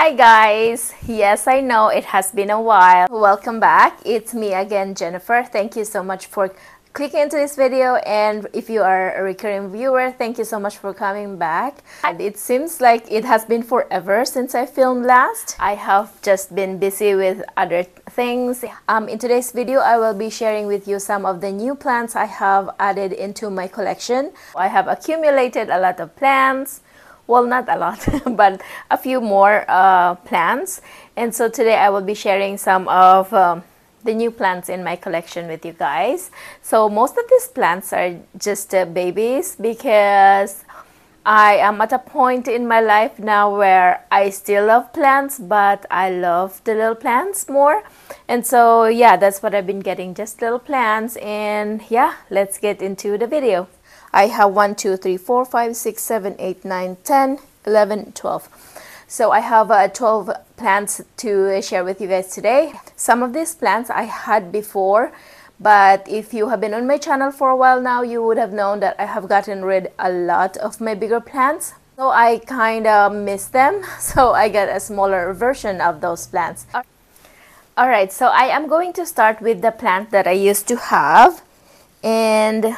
Hi guys! Yes, I know it has been a while. Welcome back. It's me again, Jennifer. Thank you so much for clicking into this video, and if you are a recurring viewer, thank you so much for coming back. And it seems like it has been forever since I filmed last. I have just been busy with other things. In today's video, I will be sharing with you some of the new plants I have added into my collection. I have accumulated a lot of plants. Well, not a lot, but a few more plants. And so today I will be sharing some of the new plants in my collection with you guys. So most of these plants are just babies because I am at a point in my life now where I still love plants, but I love the little plants more. And so yeah, that's what I've been getting, just little plants. And yeah, let's get into the video. I have 1, 2, 3, 4, 5, 6, 7, 8, 9, 10, 11, 12. So I have 12 plants to share with you guys today. Some of these plants I had before, but if you have been on my channel for a while now, you would have known that I have gotten rid a lot of my bigger plants. So I kind of miss them. So I got a smaller version of those plants. Alright, so I am going to start with the plant that I used to have. And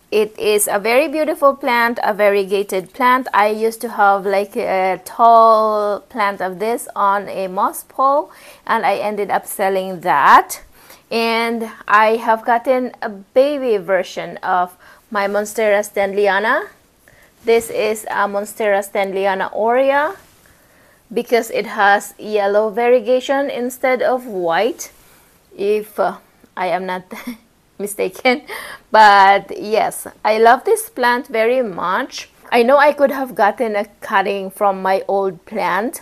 it is a very beautiful plant, a variegated plant. I used to have like a tall plant of this on a moss pole, and I ended up selling that. And I have gotten a baby version of my Monstera Stana. This is a Monstera Stana Ora because it has yellow variegation instead of white, if I am not mistaken. But yes, I love this plant very much. I know I could have gotten a cutting from my old plant,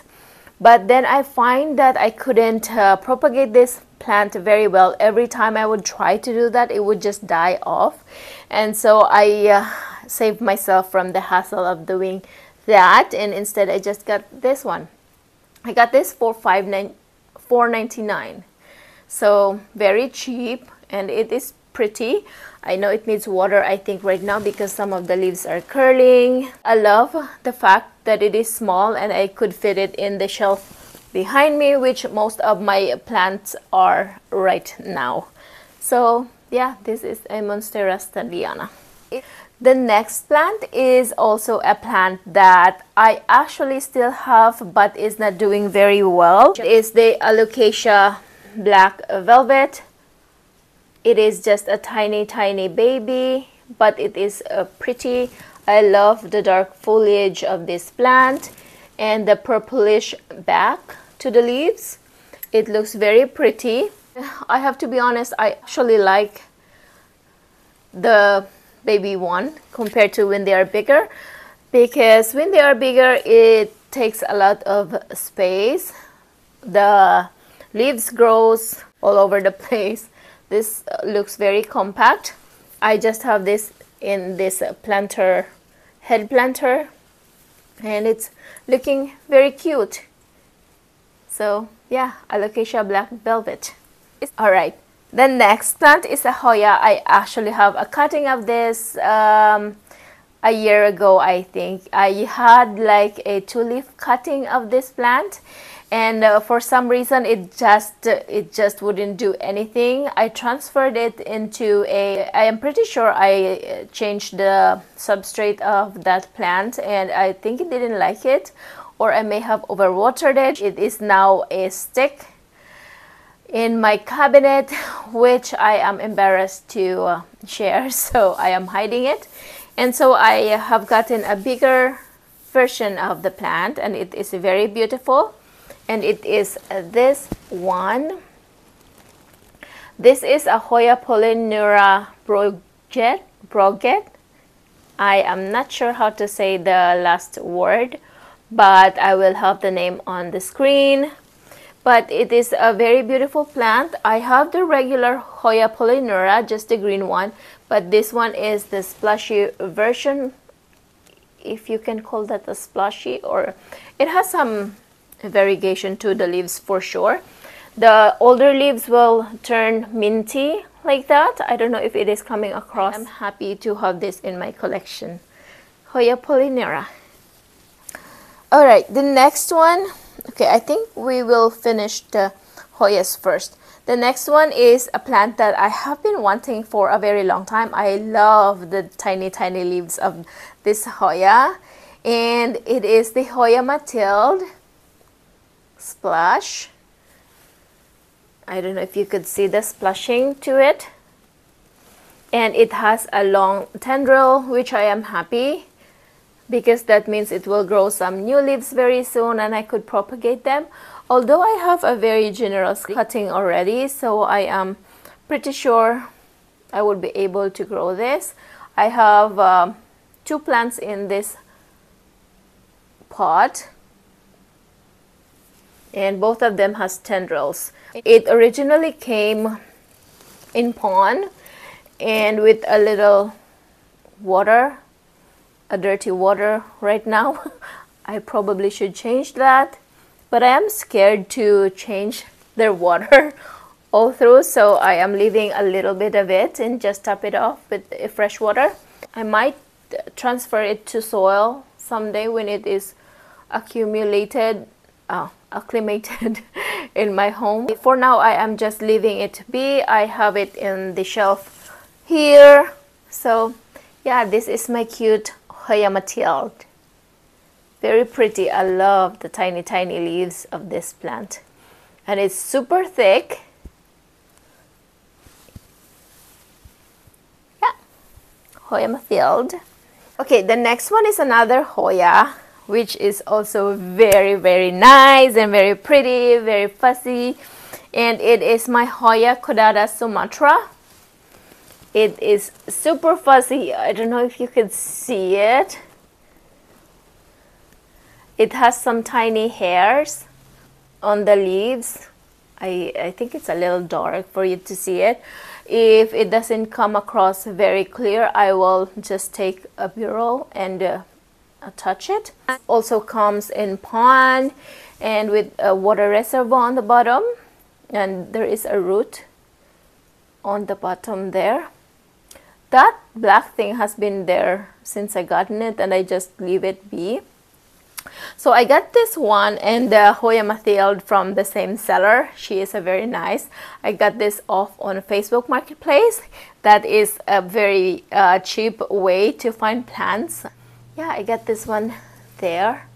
but then I find that I couldn't propagate this plant very well. Every time I would try to do that, it would just die off. And so I saved myself from the hassle of doing that, and instead I just got this one. I got this for $4.99, so very cheap, and it is pretty. I know it needs water, I think, right now because some of the leaves are curling. I love the fact that it is small and I could fit it in the shelf behind me, which most of my plants are right now. So yeah, this is a Monstera Stana. The next plant is also a plant that I actually still have but is not doing very well. It is the Alocasia Black Velvet. It is just a tiny baby, but it is pretty. I love the dark foliage of this plant and the purplish back to the leaves. It looks very pretty. I have to be honest, I actually like the baby one compared to when they are bigger, because when they are bigger it takes a lot of space. The leaves grows all over the place. This looks very compact. I just have this in this planter, head planter, and it's looking very cute. So yeah, Alocasia Black Velvet. Alright, the next plant is a Hoya. I actually have a cutting of this a year ago, I think. I had like a 2-leaf cutting of this plant, and for some reason it just wouldn't do anything. I transferred it into I am pretty sure I changed the substrate of that plant, and I think it didn't like it, or I may have overwatered it. It is now a stick in my cabinet, which I am embarrassed to share, so I am hiding it. And so I have gotten a bigger version of the plant, and it is very beautiful. And it is this one. This is a Hoya Polyura Broget. I am not sure how to say the last word, but I will have the name on the screen. But it is a very beautiful plant. I have the regular Hoya Polyura, just the green one, but this one is the splashy version, if you can call that a splashy, or it has some variegation to the leaves for sure. The older leaves will turn minty like that. I don't know if it is coming across. I'm happy to have this in my collection. Hoya Polyura. All right, the next one, okay, I think we will finish the Hoyas first. The next one is a plant that I have been wanting for a very long time. I love the tiny leaves of this Hoya, and it is the Hoya Matilde splash. I don't know if you could see the splashing to it, and it has a long tendril, which I am happy, because that means it will grow some new leaves very soon and I could propagate them. Although I have a very generous cutting already, so I am pretty sure I will be able to grow this. I have 2 plants in this pot, and both of them has tendrils. It originally came in pond and with a little water, a dirty water right now. I probably should change that, but I am scared to change their water all through, so I am leaving a little bit of it and just top it off with fresh water. I might transfer it to soil someday when it is acclimated in my home. For now, I am just leaving it be. I have it in the shelf here. So yeah, this is my cute Hoya Matilde. Very pretty. I love the tiny leaves of this plant, and it's super thick. Yeah, Hoya Matilde. Okay, the next one is another Hoya, which is also very nice and very pretty, very fuzzy, and it is my Hoya Kopada Sumatra. It is super fuzzy. I don't know if you could see it. It has some tiny hairs on the leaves. I think it's a little dark for you to see it. If it doesn't come across very clear, I will just take a bureau and touch it. It also comes in pond and with a water reservoir on the bottom, and there is a root on the bottom there. That black thing has been there since I gotten it, and I just leave it be. So I got this one and the Hoya Matilde from the same seller. She is a very nice. I got this off on Facebook Marketplace. That is a very cheap way to find plants. Yeah, I got this one there.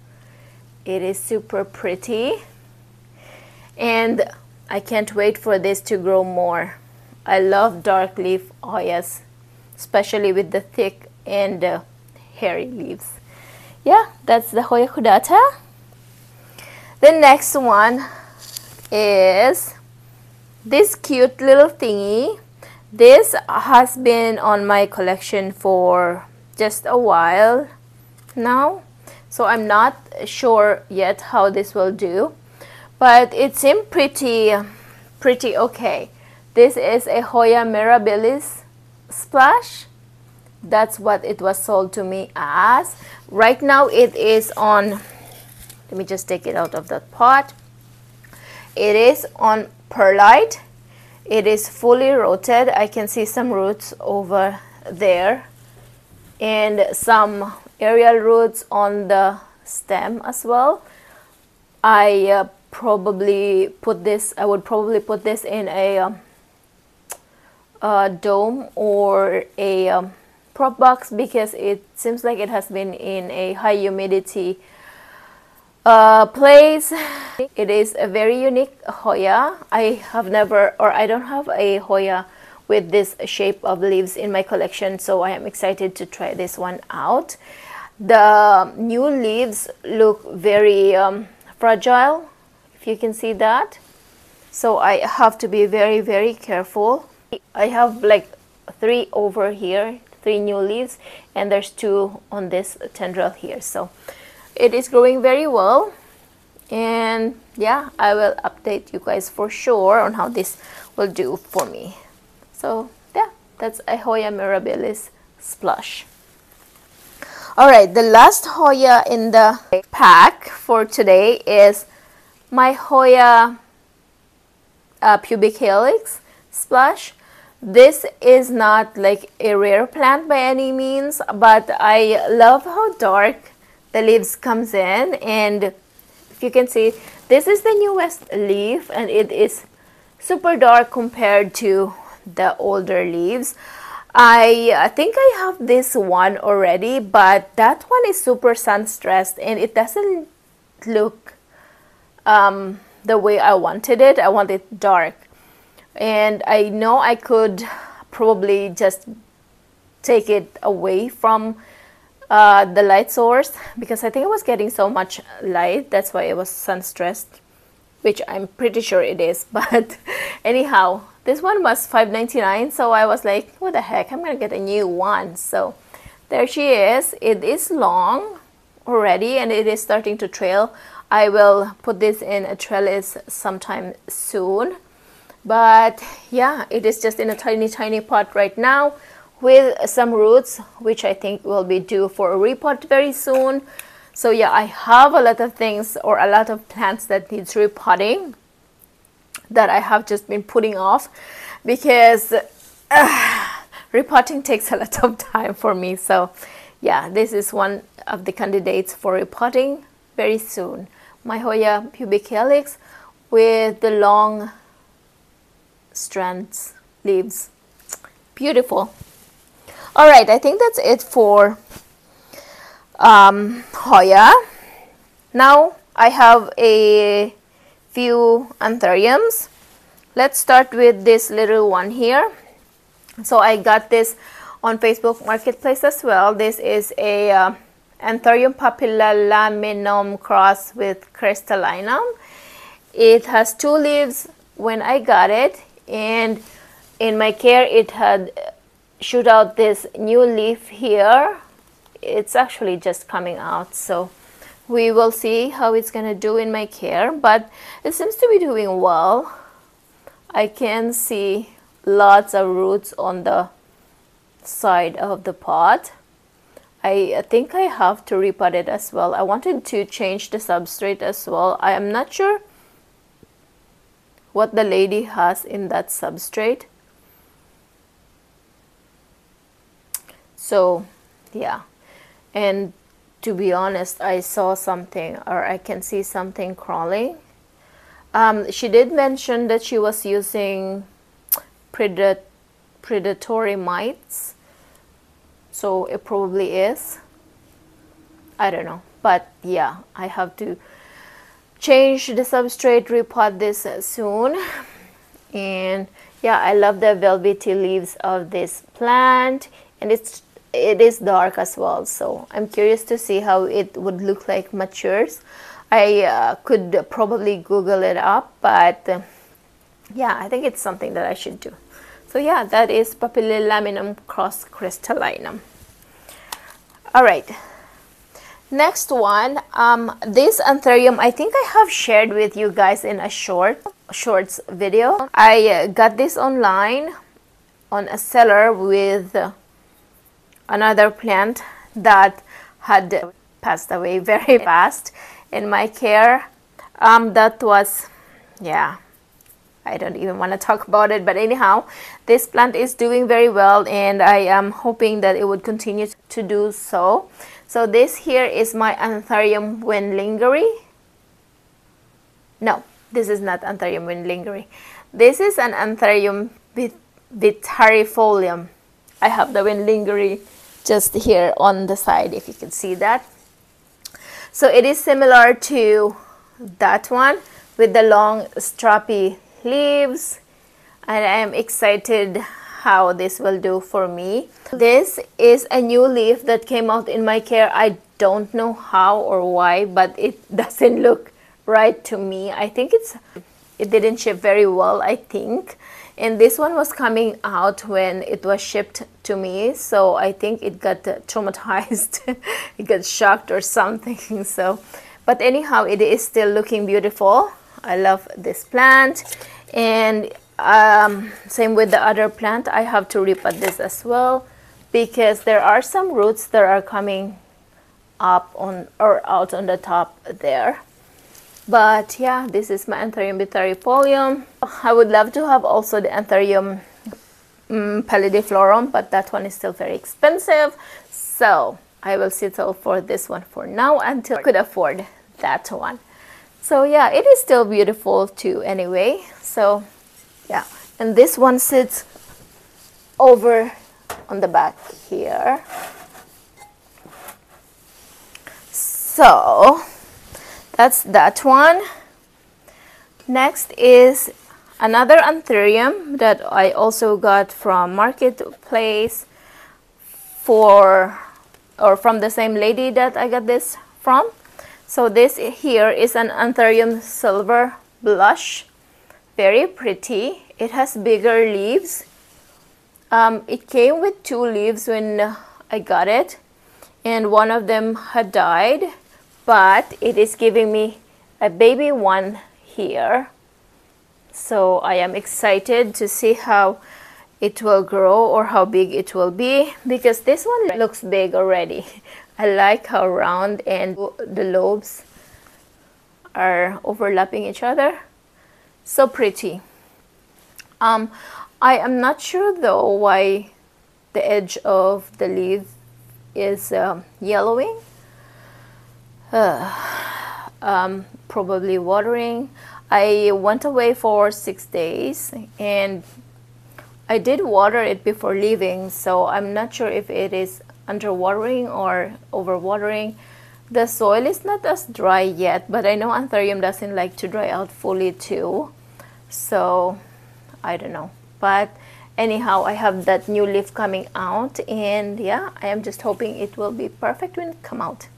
It is super pretty, and I can't wait for this to grow more. I love dark leaf Hoyas, especially with the thick and hairy leaves. Yeah, that's the Hoya Kopada. The next one is this cute little thingy. This has been on my collection for just a while now, so I'm not sure yet how this will do, but it seemed pretty okay. This is a Hoya Mirabilis splash. That's what it was sold to me as. Right now it is on, let me just take it out of that pot. It is on perlite. It is fully rooted. I can see some roots over there and some aerial roots on the stem as well. I would probably put this in a dome or a prop box, because it seems like it has been in a high humidity place. It is a very unique Hoya. I don't have a Hoya with this shape of leaves in my collection, so I am excited to try this one out. The new leaves look very fragile, if you can see that, so I have to be very careful. I have like 3 over here, 3 new leaves, and there's 2 on this tendril here, so it is growing very well. And yeah, I will update you guys for sure on how this will do for me. So yeah, that's a Hoya Mirabilis splash. Alright, the last Hoya in the pack for today is my Hoya Pubic Helix splash. This is not like a rare plant by any means, but I love how dark the leaves comes in, and if you can see, this is the newest leaf, and it is super dark compared to the older leaves. I think I have this one already, but that one is super sun stressed and it doesn't look the way I wanted it. I want it dark, and I know I could probably just take it away from the light source, because I think I was getting so much light. That's why it was sun stressed, which I'm pretty sure it is. But anyhow, this one was $5.99, so I was like, what the heck, I'm gonna get a new one. So there she is. It is long already and it is starting to trail. I will put this in a trellis sometime soon, but yeah, it is just in a tiny pot right now with some roots, which I think will be due for a repot very soon. So yeah, I have a lot of things, or a lot of plants that needs repotting, that I have just been putting off, because repotting takes a lot of time for me. So yeah, this is one of the candidates for repotting very soon. My Hoya Pubic Helix with the long strands leaves. Beautiful. All right, I think that's it for Hoya. Now I have a few anthuriums. Let's start with this little one here. So I got this on Facebook Marketplace as well. This is a Antherium papillilaminum cross with Crystallinum. It has 2 leaves when I got it, and in my care it had shoot out this new leaf here. It's actually just coming out, so we will see how it's gonna do in my care, but it seems to be doing well. I can see lots of roots on the side of the pot. I think I have to repot it as well. I wanted to change the substrate as well. I am not sure what the lady has in that substrate. So yeah, and to be honest, I saw something, or I can see something crawling. She did mention that she was using predatory mites, so it probably is. I don't know, but yeah, I have to change the substrate, repot this soon. And yeah, I love the velvety leaves of this plant, and it is dark as well, so I'm curious to see how it would look like matures. I could probably Google it up, but yeah, I think it's something that I should do. So yeah, that is Papillilaminum cross Crystallinum. All right, next one, this Antherium, I think I have shared with you guys in a shorts video. I got this online on a seller with another plant that had passed away very fast in my care. That was, yeah, I don't even want to talk about it, but anyhow, this plant is doing very well, and I am hoping that it would continue to do so. So this here is my Antherium Wendlingeri. No, this is not Antherium Wendlingeri. This is an Antherium Vitarfolium. I have the Wendlingeri just here on the side, if you can see that. So it is similar to that one with the long strappy leaves, and I am excited how this will do for me. This is a new leaf that came out in my care. I don't know how or why, but it doesn't look right to me. I think it didn't ship very well, I think. And this one was coming out when it was shipped to me, so I think it got traumatized. It got shocked or something. So, but anyhow, it is still looking beautiful. I love this plant, and same with the other plant. I have to repot this as well, because there are some roots that are coming up on or out on the top there. But yeah, this is my Antherium Vitarfolium. I would love to have also the Antherium pallidiflorum, but that one is still very expensive. So I will settle for this one for now until I could afford that one. So yeah, it is still beautiful too anyway. So yeah, and this one sits over on the back here. So that's that one. Next is another Antherium that I also got from Marketplace from the same lady that I got this from. So this here is an Antherium Silver Blush. Very pretty. It has bigger leaves. It came with 2 leaves when I got it, and one of them had died, but it is giving me a baby one here. So I am excited to see how it will grow or how big it will be, because this one looks big already. I like how round and the lobes are overlapping each other. So pretty. I am not sure though why the edge of the leaf is yellowing. Probably watering. I went away for 6 days and I did water it before leaving, so I'm not sure if it is underwatering or overwatering. The soil is not as dry yet, but I know Antherium doesn't like to dry out fully too, so I don't know. But anyhow, I have that new leaf coming out, and yeah, I am just hoping it will be perfect when it come out.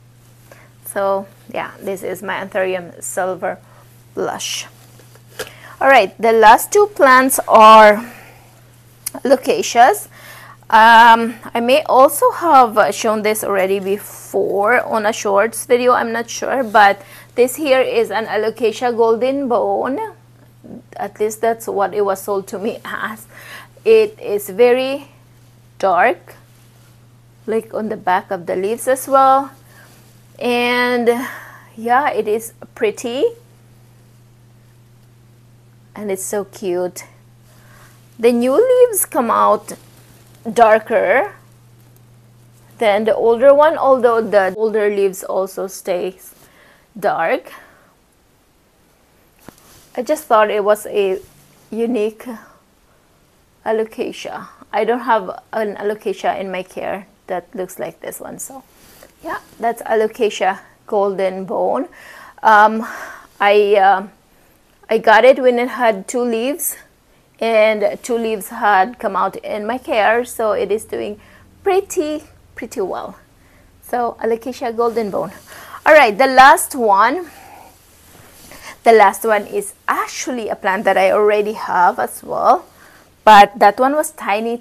So yeah, this is my Antherium Silver Blush. All right, the last 2 plants are Alocasias. I may also have shown this already before on a shorts video, I'm not sure, but this here is an Alocasia golden bone. At least that's what it was sold to me as. It is very dark, like on the back of the leaves as well, and yeah, it is pretty and it's so cute. The new leaves come out darker than the older one, although the older leaves also stays dark. I just thought it was a unique Alocasia. I don't have an Alocasia in my care that looks like this one, so yeah, that's Alocasia golden bone. I got it when it had 2 leaves, and 2 leaves had come out in my care, so it is doing pretty well. So Alocasia golden bone. All right, the last one is actually a plant that I already have as well, but that one was tiny,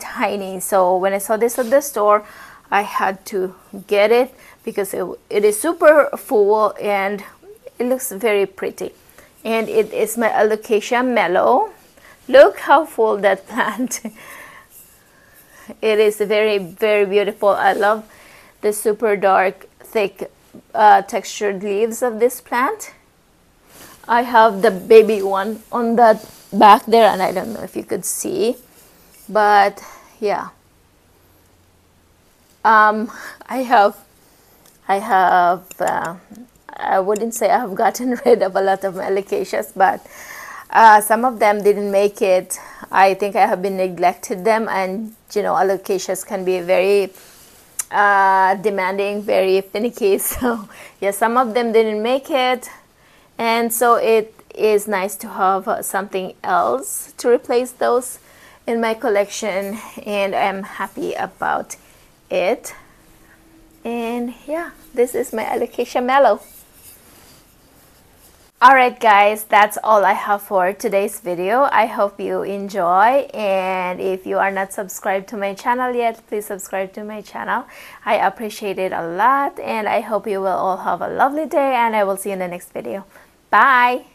so when I saw this at the store, I had to get it because it is super full and it looks very pretty. And it is my Aloca Mellow. Look how full that plant. It is very beautiful. I love the super dark, thick, textured leaves of this plant. I have the baby one on that back there, and I don't know if you could see, but yeah, I wouldn't say I have gotten rid of a lot of my Alocasias, but some of them didn't make it. I think I have been neglected them, and you know, Alocasias can be very demanding, very finicky, so yeah, some of them didn't make it, and so it is nice to have something else to replace those in my collection, and I'm happy about it. And yeah, this is my Aloca Mellow. Alright guys, that's all I have for today's video. I hope you enjoy, and if you are not subscribed to my channel yet, please subscribe to my channel. I appreciate it a lot, and I hope you will all have a lovely day, and I will see you in the next video. Bye!